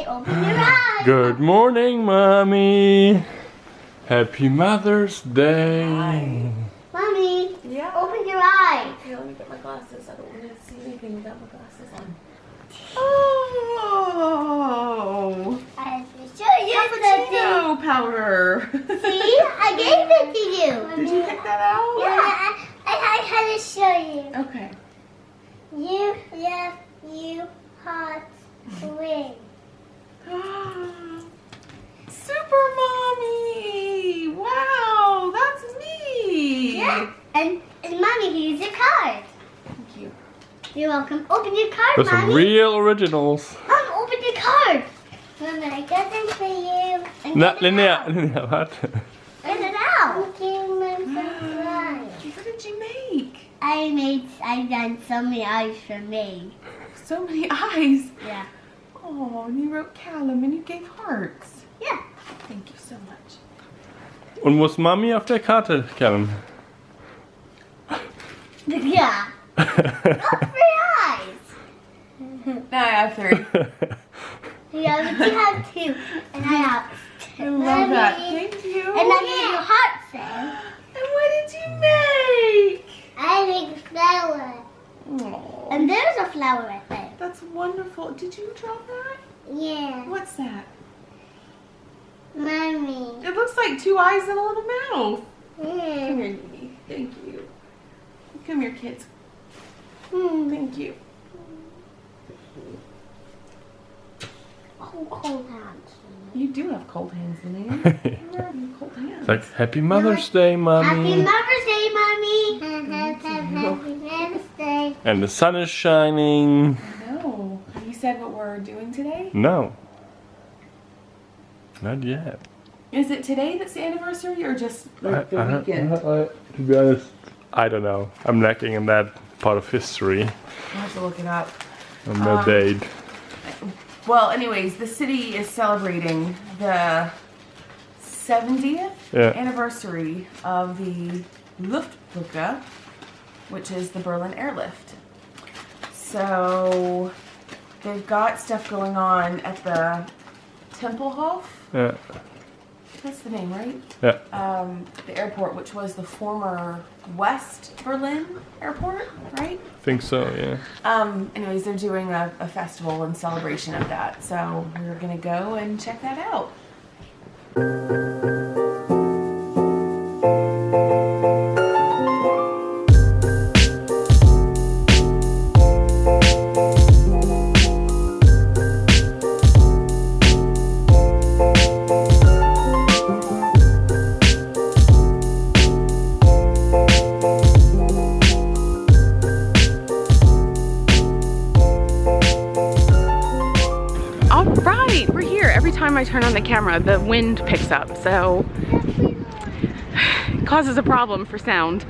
Open your eyes. Good morning, Mommy. Happy Mother's Day. Hi. Mommy, yeah. Open your eyes. Here, let me get my glasses. I don't want to see anything without my glasses on. Oh. I have to show you Cappuccino powder. See, I gave it to you. Did you pick that out? Yeah, I had to show you. Okay. You left you hot wing. Super Mommy! Wow, that's me! Yeah, and Mommy, here's your card. Thank you. You're welcome. Open your card, There's Mommy. some real originals. Mom, open your card. Mom, I got them for you. And No, get it out. Linnea, what? Get it out. Thank you, Mom. What did you make? I done so many eyes for me. So many eyes. Yeah. Oh, and you wrote Callum and you gave hearts. Yeah. Thank you so much. Und wo ist Mami auf der Karte, Callum? Yeah. Not 3 eyes. Now I have 3. Yeah, but you have 2. And I have 2. I love that. Thank you. And I gave you hearts then. And what did you make? I made a flower. Oh, And there's a flower right there. that's wonderful. Did you draw that? Yeah. What's that? Mommy. It looks like 2 eyes and a little mouth. Come Yeah. here, Nene. Thank you. Come here, kids. Thank you. Cold hands. You do have cold hands, Nene. Where are you cold hands? Like, Happy Mother's Day, Happy Mommy. Mother's Day, Mommy. Happy Mother's Day. And the sun is shining. No. Have you said what we're doing today? No. Not yet. Is it today that's the anniversary or just like the weekend? To be honest, I don't know. I'm lacking in that part of history. I'll have to look it up. On the date. Well, anyways, the city is celebrating the 70th anniversary of the Luftbrücke, which is the Berlin Airlift. So they've got stuff going on at the Tempelhof. Yeah. That's the name, right? Yeah. The airport, which was the former West Berlin airport, right? Think so, yeah. Anyways, they're doing a festival in celebration of that. So we're gonna go and check that out. Alright, we're here. Every time I turn on the camera, the wind picks up, so it causes a problem for sound.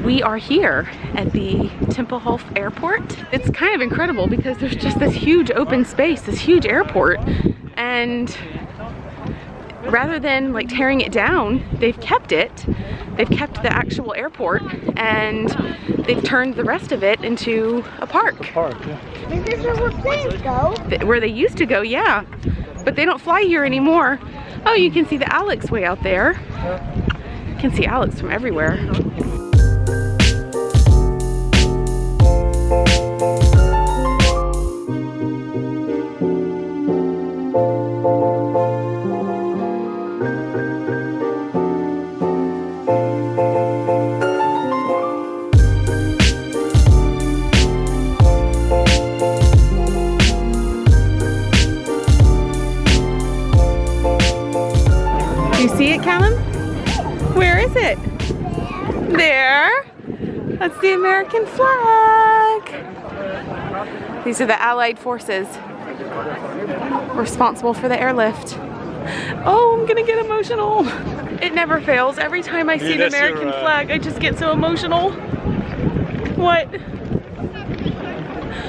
We are here at the Tempelhof Airport. It's kind of incredible because there's just this huge open space, this huge airport, and rather than like tearing it down, they've kept it. They've kept the actual airport and they've turned the rest of it into a park. Yeah. This is where planes go. Where they used to go, yeah. But they don't fly here anymore. Oh, you can see the Alex way out there. You can see Alex from everywhere. Do you see it, Callum? Where is it? There. That's the American flag. These are the Allied forces responsible for the airlift. Oh, I'm gonna get emotional. It never fails. Every time I see the American flag, I just get so emotional. What?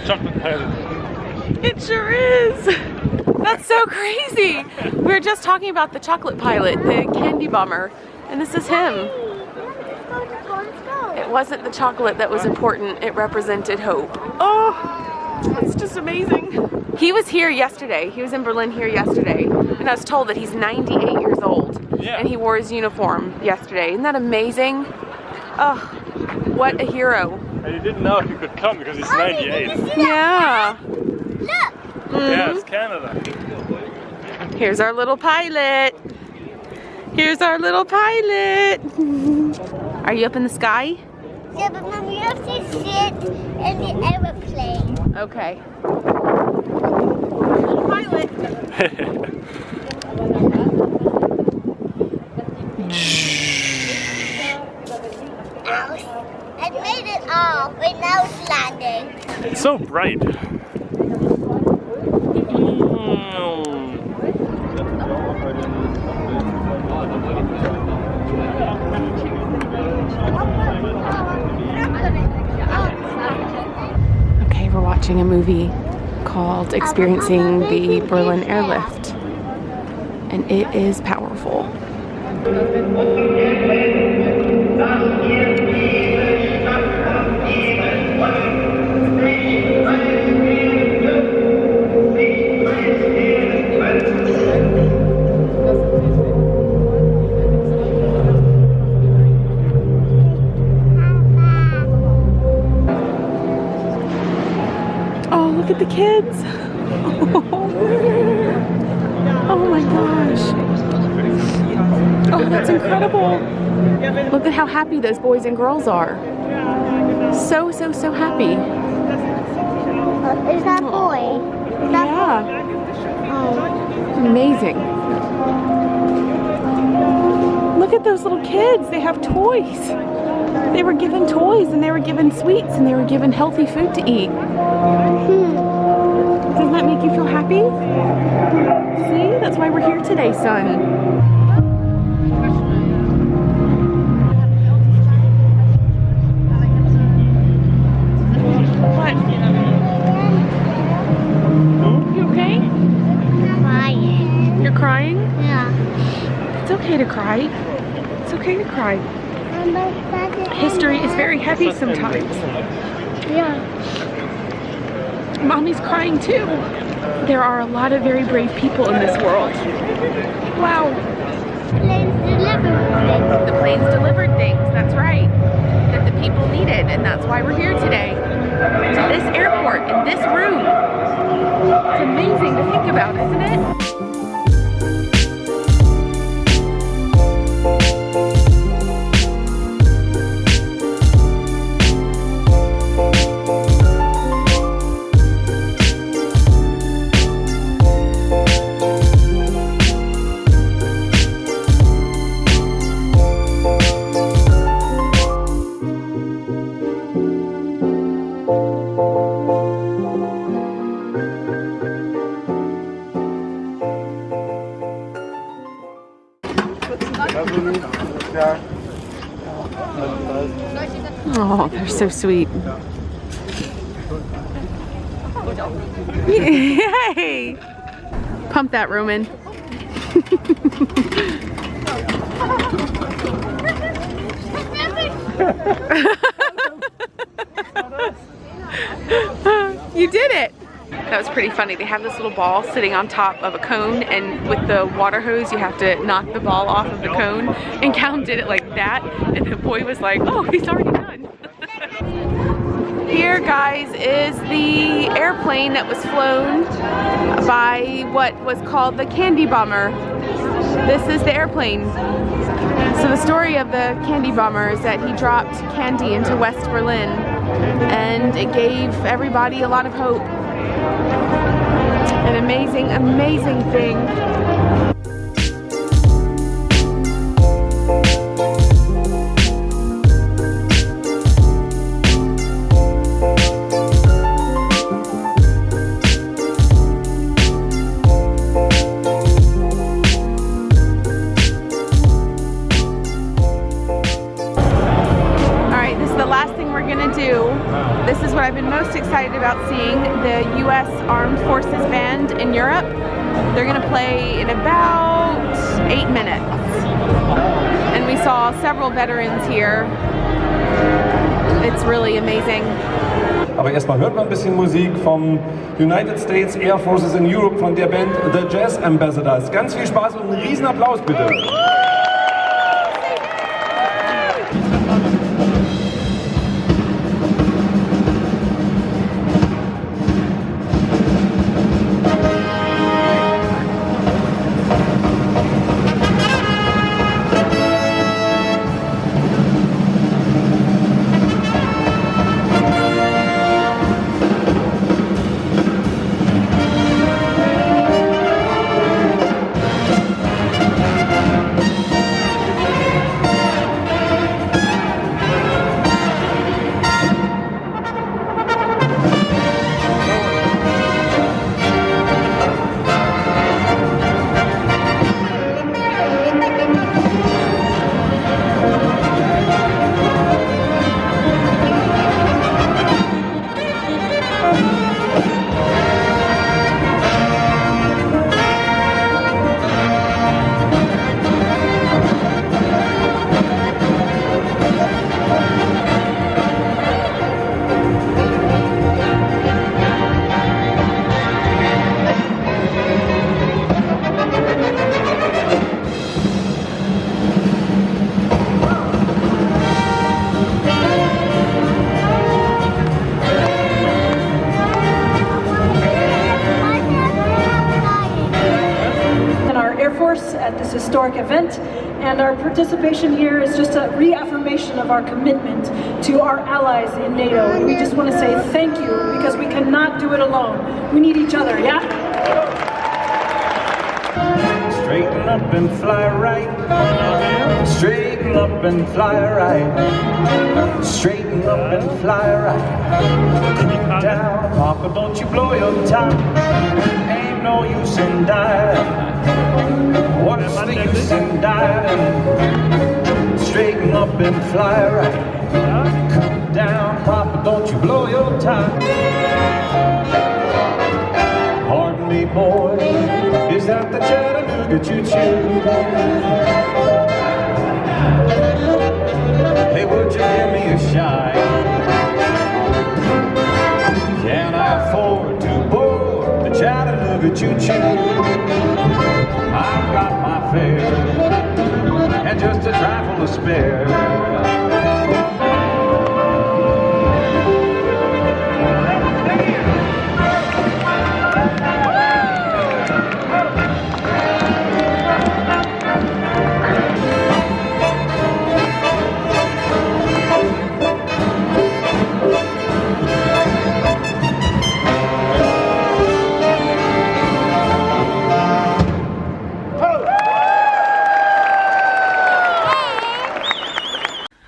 Chocolate pilot. It sure is. That's so crazy. We were just talking about the chocolate pilot, the candy bomber, and this is him. It wasn't the chocolate that was important, it represented hope. Oh, It's just amazing. He was here yesterday. He was in Berlin here yesterday. And I was told that he's 98 years old. Yeah. And he wore his uniform yesterday. Isn't that amazing? Oh, what a hero. And you didn't know he could come because he's 98. Yeah. Look! Yeah, it's Canada. Here's our little pilot. Here's our little pilot. Are you up in the sky? Yeah, but Mom, you have to sit in the aeroplane. Okay. Little pilot. I made it off, and now it's landing. It's so bright. Okay, we're watching a movie called Experiencing the Berlin Airlift. And it is powerful. Oh, look at the kids. Oh my gosh. Oh, that's incredible. Look at how happy those boys and girls are. So, so, so happy. Is that boy? Is that Yeah. Oh. Amazing. Look at those little kids. They have toys. They were given toys and they were given sweets and they were given healthy food to eat. Doesn't that make you feel happy? See? That's why we're here today, son. What? You okay? Crying. You're crying? Yeah. It's okay to cry. It's okay to cry. History is very heavy sometimes. Yeah. Mommy's crying too. There are a lot of very brave people in this world. Wow. Planes delivered things. The planes delivered things, that's right, that the people needed, and that's why we're here today. To this airport, in this room. It's amazing to think about, isn't it? Oh, they're so sweet. Yay! Pump that, Roman. You did it! That was pretty funny. They have this little ball sitting on top of a cone, and with the water hose you have to knock the ball off of the cone, and Callum did it like that, and the boy was like, oh, he's already done. Here, guys, is the airplane that was flown by what was called the Candy Bomber. This is the airplane. So the story of the Candy Bomber is that he dropped candy into West Berlin, and it gave everybody a lot of hope. An amazing, amazing thing. This is what I've been most excited about seeing, the U.S. Armed Forces Band in Europe. They're going to play in about 8 minutes. And we saw several veterans here. It's really amazing. Aber erstmal hört man ein bisschen Musik vom United States Air Forces in Europe von der Band The Jazz Ambassadors. Ganz viel Spaß und einen riesen Applaus bitte. At this historic event, and our participation here is just a reaffirmation of our commitment to our allies in NATO, and we just want to say thank you because we cannot do it alone. We need each other, yeah? Straighten up and fly right. Straighten up and fly right. Straighten up and fly right. Keep down, Papa, don't you blow your top. Ain't no use in dying. What's the use in dying? Straighten up and fly right. Come down, Papa, don't you blow your top. Pardon me, boy, is that the Chattanooga choo-choo? Hey, would you give me a shine? Can I afford to board the Chattanooga choo-choo? I've got my fare and just a trifle to spare.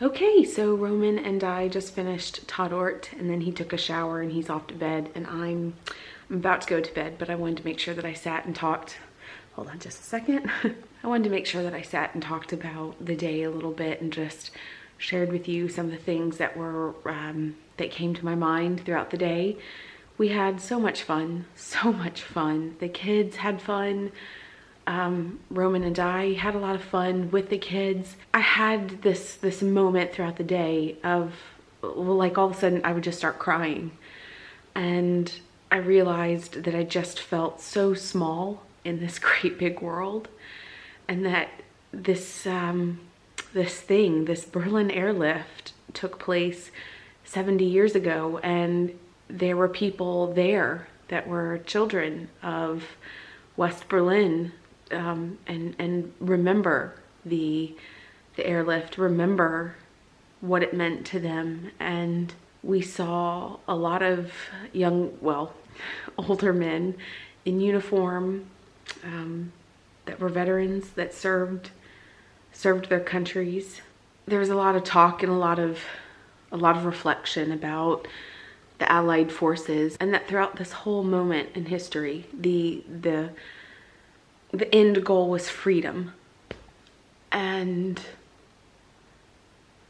Okay, so Roman and I just finished Tadort, and then he took a shower and he's off to bed, and I'm about to go to bed, but I wanted to make sure that I sat and talked. Hold on just a second. I wanted to make sure that I sat and talked about the day a little bit and just shared with you some of the things that were that came to my mind throughout the day. We had so much fun, so much fun. The kids had fun. Roman and I had a lot of fun with the kids. I had this moment throughout the day of, like, all of a sudden I would just start crying, and I realized that I just felt so small in this great big world, and that this Berlin airlift took place 70 years ago, and there were people there that were children of West Berlin, and remember the airlift, remember what it meant to them. And we saw a lot of older men in uniform that were veterans that served their countries. There was a lot of talk and a lot of reflection about the Allied forces, and that throughout this whole moment in history, the end goal was freedom. And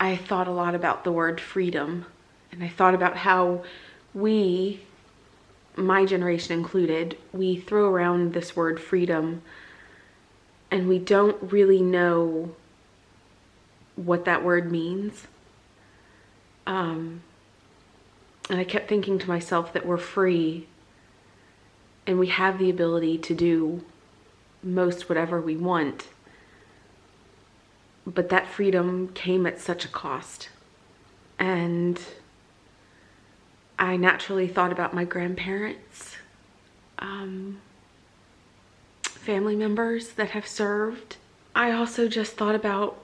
I thought a lot about the word freedom, and I thought about how we, my generation included, we throw around this word freedom and we don't really know what that word means. And I kept thinking to myself that we're free and we have the ability to do most whatever we want. But that freedom came at such a cost. And I naturally thought about my grandparents, family members that have served. I also just thought about,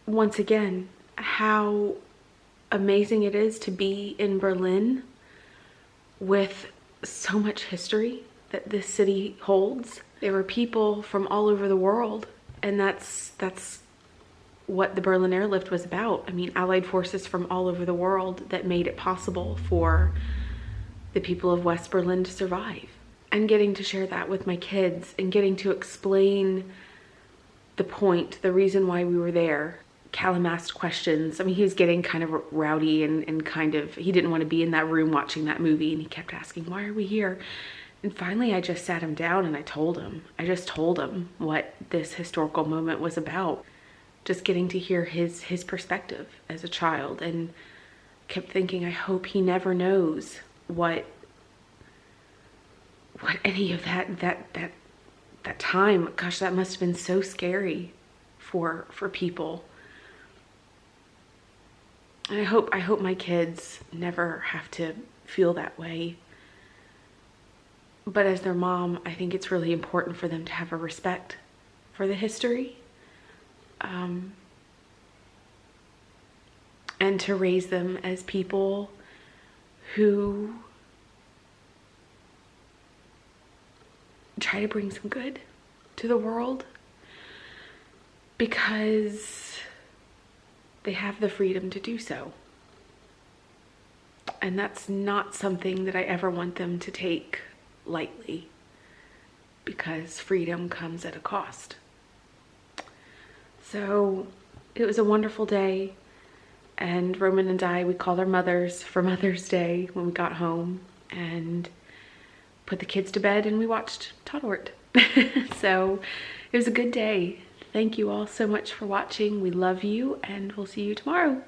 once again, how amazing it is to be in Berlin with so much history that this city holds. There were people from all over the world, and that's what the Berlin Airlift was about. I mean, Allied forces from all over the world that made it possible for the people of West Berlin to survive. And getting to share that with my kids and getting to explain the point, the reason why we were there. Callum asked questions. I mean, he was getting kind of rowdy and kind of, he didn't want to be in that room watching that movie, and he kept asking, why are we here? And finally, I just sat him down and I just told him what this historical moment was about. Just getting to hear his perspective as a child, and kept thinking, I hope he never knows what any of that time, gosh, that must have been so scary for people. And I hope my kids never have to feel that way. But as their mom, I think it's really important for them to have a respect for the history, and to raise them as people who try to bring some good to the world, because they have the freedom to do so. And that's not something that I ever want them to take lightly, because freedom comes at a cost. So it was a wonderful day, and Roman and I, we called our mothers for Mother's Day when we got home, and put the kids to bed, and we watched Tatort. So it was a good day. Thank you all so much for watching. We love you, and we'll see you tomorrow.